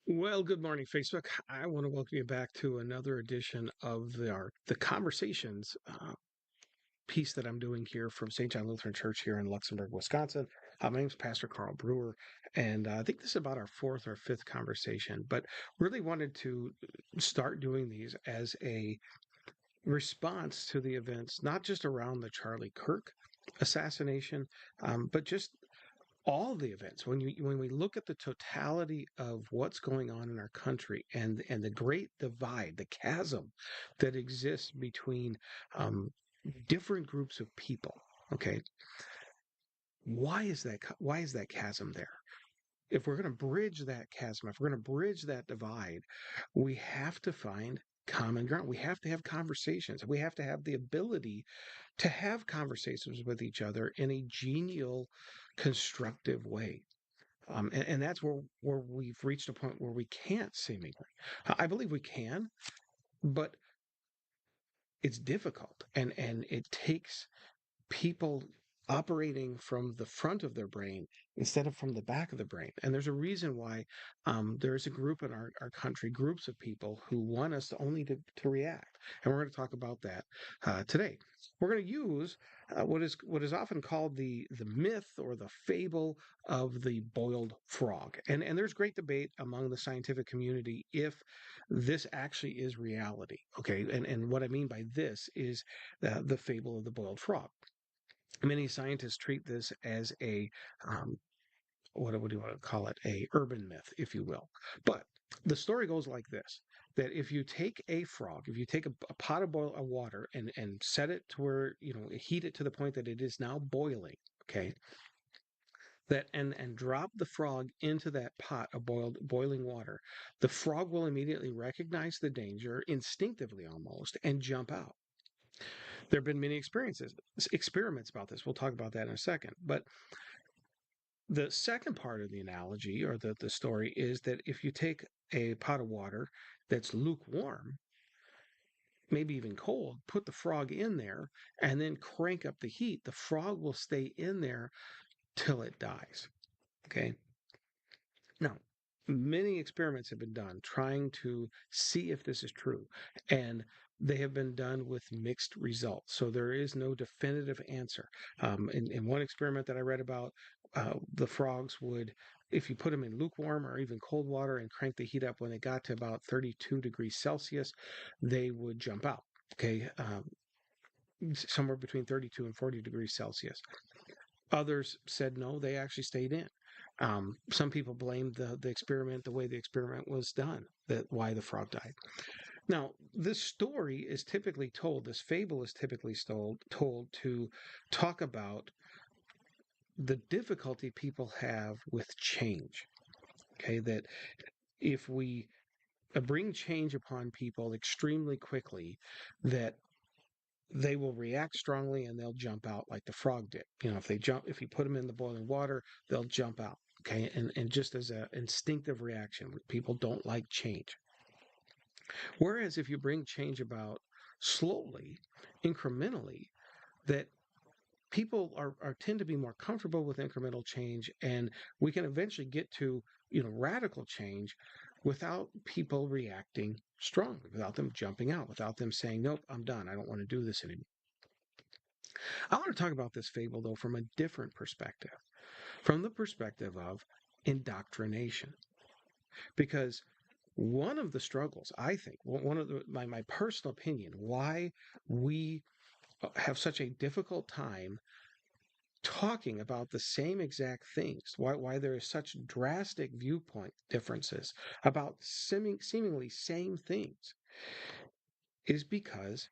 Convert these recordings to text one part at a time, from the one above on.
Well, good morning, Facebook. I want to welcome you back to another edition of the conversations piece that I'm doing here from St. John Lutheran Church here in Luxembourg, Wisconsin. My name is Pastor Carl Brewer, and I think this is about our fourth or fifth conversation. But really wanted to start doing these as a response to the events, not just around the Charlie Kirk assassination, but just all the events when we look at the totality of what's going on in our country and the great divide, the chasm that exists between um, different groups of people. Okay, why is that chasm there? If we're going to bridge that chasm, if we're going to bridge that divide, we have to find common ground. We have to have conversations. We have to have the ability to have conversations with each other in a genial, constructive way. And that's where we've reached a point where we can't seemingly. I believe we can, but it's difficult, and it takes people operating from the front of their brain instead of from the back of the brain. And there's a reason why there's a group in our country, groups of people who want us only to react. And we're going to talk about that today. We're going to use what is often called the myth or the fable of the boiled frog. And there's great debate among the scientific community if this actually is reality. Okay, and what I mean by this is the fable of the boiled frog. Many scientists treat this as a um, what would you want to call it? A urban myth, if you will. But the story goes like this: that if you take a frog, if you take a pot of boil of water and set it to where heat it to the point that it is now boiling, okay, that and drop the frog into that pot of boiling water, the frog will immediately recognize the danger instinctively almost and jump out. There have been many experiments about this. We'll talk about that in a second. But the second part of the analogy or the story is that if you take a pot of water that's lukewarm, maybe even cold, put the frog in there and then crank up the heat, the frog will stay in there till it dies. Okay. Now, many experiments have been done trying to see if this is true, and they have been done with mixed results. So there is no definitive answer. In one experiment that I read about, the frogs would, if you put them in lukewarm or even cold water and crank the heat up when they got to about 32 degrees Celsius, they would jump out. Okay, somewhere between 32 and 40 degrees Celsius. Others said no, they actually stayed in. Some people blamed the experiment, the way the experiment was done, that why the frog died. Now, this story is typically told, this fable is typically told to talk about the difficulty people have with change. Okay, that if we bring change upon people extremely quickly, that they will react strongly and they'll jump out like the frog did. If you put them in the boiling water, they'll jump out. Okay, and just as an instinctive reaction, people don't like change. Whereas if you bring change about slowly, incrementally, that people are tend to be more comfortable with incremental change, and we can eventually get to radical change without people reacting strongly, without them jumping out, without them saying, "Nope, I'm done. I don't want to do this anymore." I want to talk about this fable, though, from a different perspective, from the perspective of indoctrination. Because one of the struggles, I think, one of my personal opinion, why we have such a difficult time talking about the same exact things, why there is such drastic viewpoint differences about seemingly same things, is because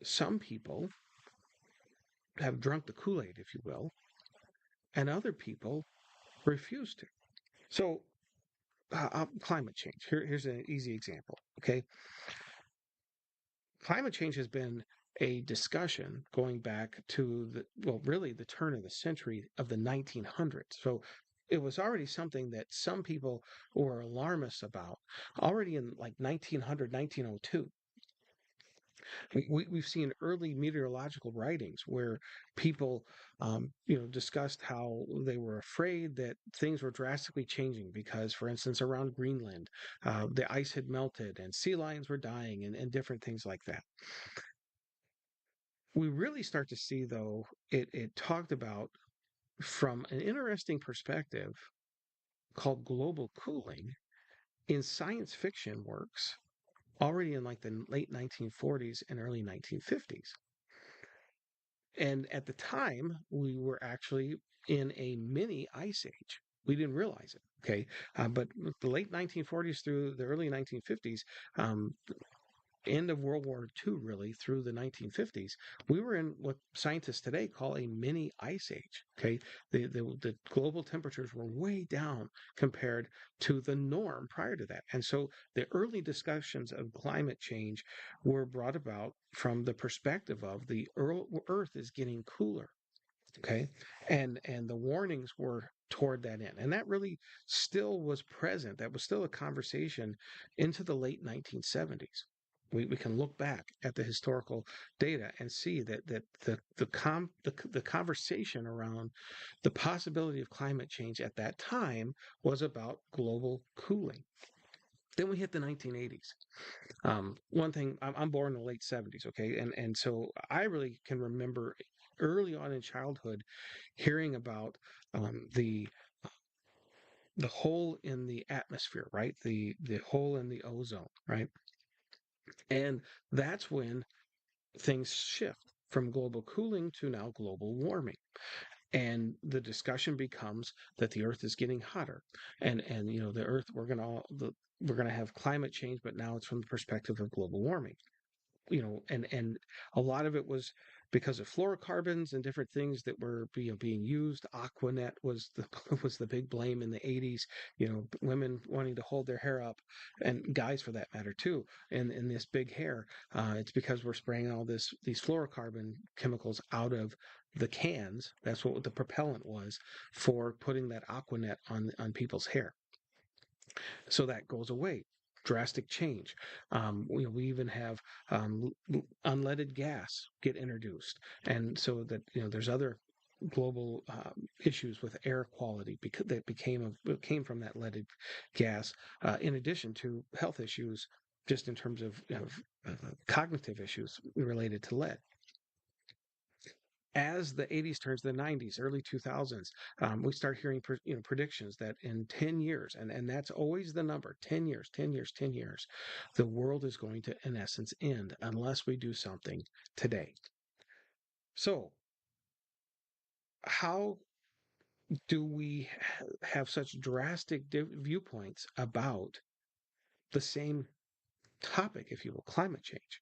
some people have drunk the Kool-Aid, if you will, and other people refuse to. So, climate change. Here's an easy example. Okay, climate change has been a discussion going back to really the turn of the century of the 1900s. So it was already something that some people were alarmists about already in like 1900, 1902. We've seen early meteorological writings where people, discussed how they were afraid that things were drastically changing because, for instance, around Greenland, the ice had melted and sea lions were dying and different things like that. We really start to see, though, it talked about from an interesting perspective called global cooling in science fiction works already in like the late 1940s and early 1950s. And at the time, we were actually in a mini ice age. We didn't realize it. Okay. But the late 1940s through the early 1950s, um, end of World War II, really, through the 1950s, we were in what scientists today call a mini ice age. Okay. The global temperatures were way down compared to the norm prior to that. And so the early discussions of climate change were brought about from the perspective of the Earth is getting cooler. Okay. And the warnings were toward that end. And that really still was present. That was still a conversation into the late 1970s. We can look back at the historical data and see that the conversation around the possibility of climate change at that time was about global cooling. Then we hit the 1980s. One thing, I'm born in the late 70s, okay, and so I really can remember early on in childhood hearing about the hole in the atmosphere, right? The hole in the ozone, right? And that's when things shift from global cooling to now global warming. And the discussion becomes that the earth is getting hotter. And the earth, we're going to have climate change, but now it's from the perspective of global warming. And a lot of it was because of fluorocarbons and different things that were being used. Aquanet was the was the big blame in the 80s. Women wanting to hold their hair up, and guys for that matter too. And in this big hair, it's because we're spraying all these fluorocarbon chemicals out of the cans. That's what the propellant was for putting that Aquanet on people's hair. So that goes away. Drastic change. We even have unleaded gas get introduced, and so that there's other global issues with air quality because that came from that leaded gas. In addition to health issues, just in terms of cognitive issues related to lead. As the 80s turns to the 90s, early 2000s, we start hearing predictions that in 10 years, and that's always the number, 10 years, 10 years, 10 years, the world is going to, in essence, end unless we do something today. So, how do we have such drastic viewpoints about the same topic, if you will, climate change?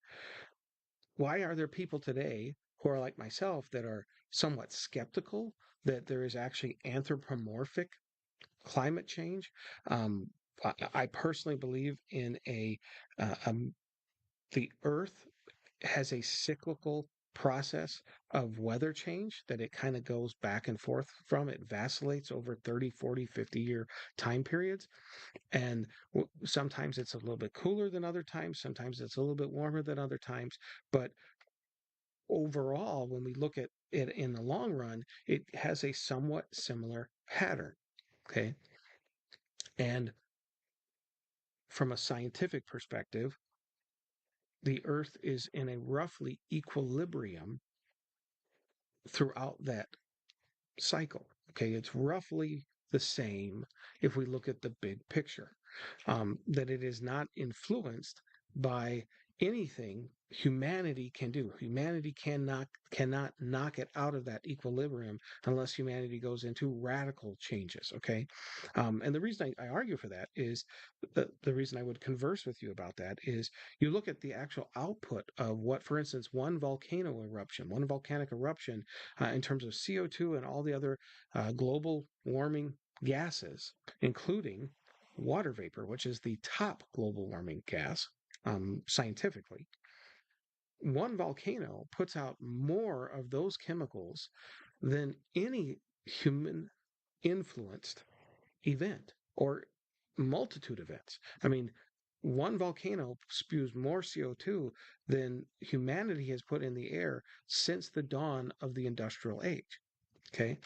Why are there people today who are like myself that are somewhat skeptical that there is actually anthropomorphic climate change? Um, I personally believe in uh, um, the Earth has a cyclical process of weather change that it kind of goes back and forth from. It vacillates over 30, 40, 50-year time periods. And sometimes it's a little bit cooler than other times. Sometimes it's a little bit warmer than other times. But overall, when we look at it in the long run, it has a somewhat similar pattern. Okay. And from a scientific perspective, the Earth is in a roughly equilibrium throughout that cycle. Okay. It's roughly the same if we look at the big picture, that it is not influenced by anything humanity can do. Humanity cannot knock it out of that equilibrium unless humanity goes into radical changes. Okay, and the reason I argue for that is the reason I would converse with you about that is you look at the actual output of what, for instance, one volcano eruption, one volcanic eruption, in terms of CO2 and all the other global warming gases, including water vapor, which is the top global warming gas, scientifically. One volcano puts out more of those chemicals than any human influenced event or multitude events. I mean, one volcano spews more CO2 than humanity has put in the air since the dawn of the industrial age. Okay,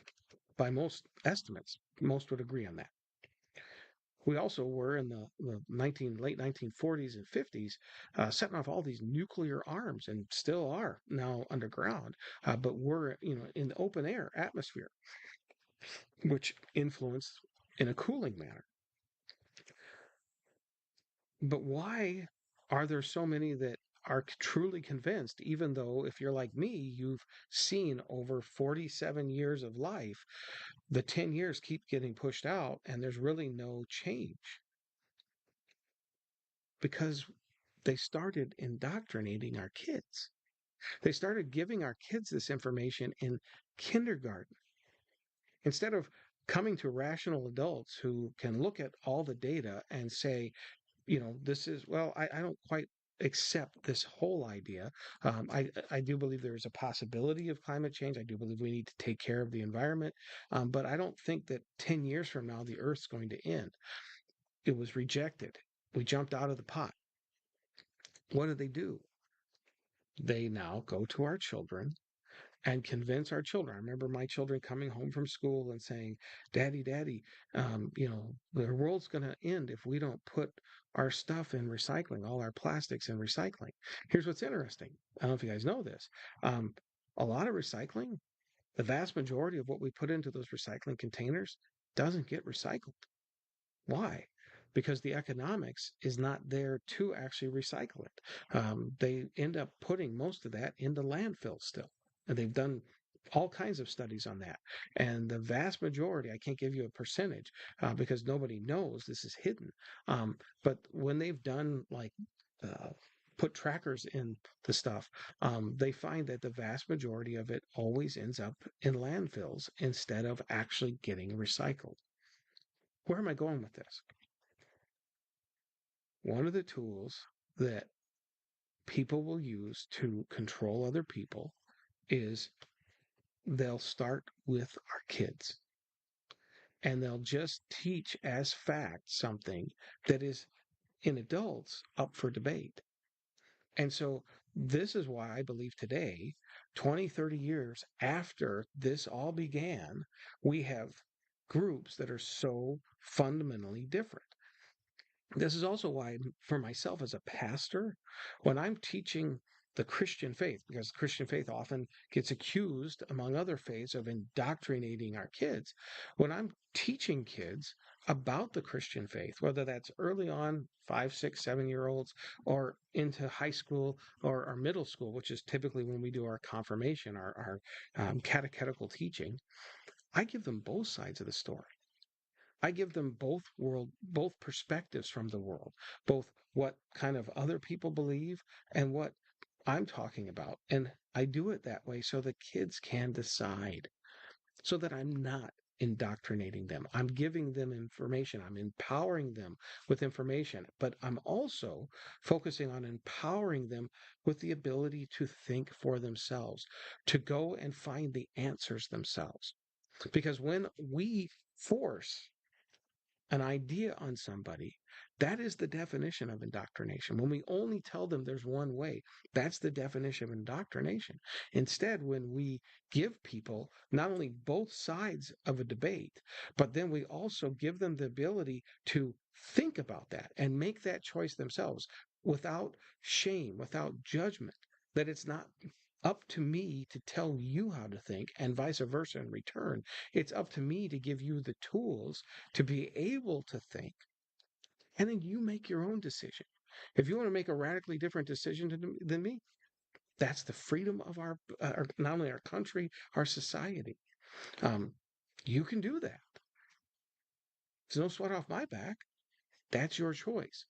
by most estimates, most would agree on that. We also were in the late 1940s and 50s setting off all these nuclear arms and still are now underground, but we're in the open air atmosphere, which influence in a cooling manner. But why are there so many that are truly convinced, even though if you're like me, you've seen over 47 years of life, the 10 years keep getting pushed out and there's really no change? Because they started indoctrinating our kids. They started giving our kids this information in kindergarten instead of coming to rational adults who can look at all the data and say, this is, well, I don't quite accept this whole idea. I do believe there is a possibility of climate change. I do believe we need to take care of the environment. But I don't think that 10 years from now, the Earth's going to end. It was rejected. We jumped out of the pot. What do? They now go to our children and convince our children. I remember my children coming home from school and saying, Daddy, Daddy, the world's going to end if we don't put our stuff in recycling, all our plastics in recycling. Here's what's interesting. I don't know if you guys know this. Um, a lot of recycling, the vast majority of what we put into those recycling containers doesn't get recycled. Why? Because the economics is not there to actually recycle it. They end up putting most of that into landfills still. And they've done all kinds of studies on that. And the vast majority, I can't give you a percentage because nobody knows, this is hidden. But when they've done uh, put trackers in the stuff, they find that the vast majority of it always ends up in landfills instead of actually getting recycled. Where am I going with this? One of the tools that people will use to control other people is they'll start with our kids and they'll just teach as fact something that is in adults up for debate. And so this is why I believe today, 20, 30 years after this all began, we have groups that are so fundamentally different. This is also why, for myself as a pastor, when I'm teaching the Christian faith, because the Christian faith often gets accused, among other faiths, of indoctrinating our kids, when I'm teaching kids about the Christian faith, whether that's early on, 5, 6, 7 year olds, or into high school or middle school, which is typically when we do our confirmation, our catechetical teaching, I give them both sides of the story. I give them both perspectives from the world, both what kind of other people believe and what I'm talking about. And I do it that way so the kids can decide, so that I'm not indoctrinating them. I'm giving them information. I'm empowering them with information, but I'm also focusing on empowering them with the ability to think for themselves, to go and find the answers themselves. Because when we force an idea on somebody, that is the definition of indoctrination. When we only tell them there's one way, that's the definition of indoctrination. Instead, when we give people not only both sides of a debate, but then we also give them the ability to think about that and make that choice themselves without shame, without judgment, that it's not up to me to tell you how to think and vice versa in return. It's up to me to give you the tools to be able to think, and then you make your own decision. If you want to make a radically different decision than me, that's the freedom of not only our country, our society. Um, you can do that. There's no sweat off my back. That's your choice.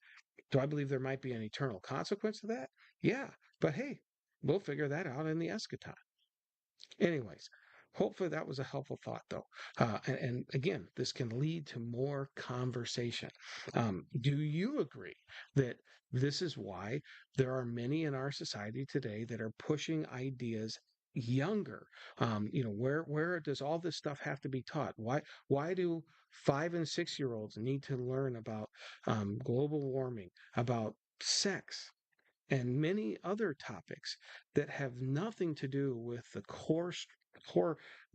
Do I believe there might be an eternal consequence to that? Yeah, but hey, we'll figure that out in the eschaton. Anyways, hopefully that was a helpful thought, though. And again, this can lead to more conversation. Do you agree that this is why there are many in our society today that are pushing ideas younger. Where does all this stuff have to be taught? Why do 5 and 6 year olds need to learn about global warming, about sex, and many other topics that have nothing to do with the core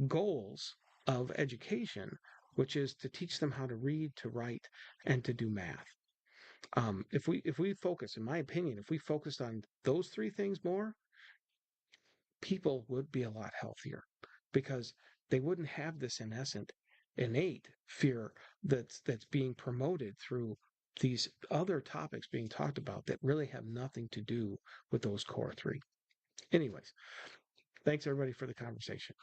goals of education, which is to teach them how to read, to write, and to do math. If we focus, in my opinion, if we focused on those three things more, people would be a lot healthier because they wouldn't have this in essence innate fear that's being promoted through these other topics being talked about that really have nothing to do with those core three. Anyways, thanks everybody for the conversation.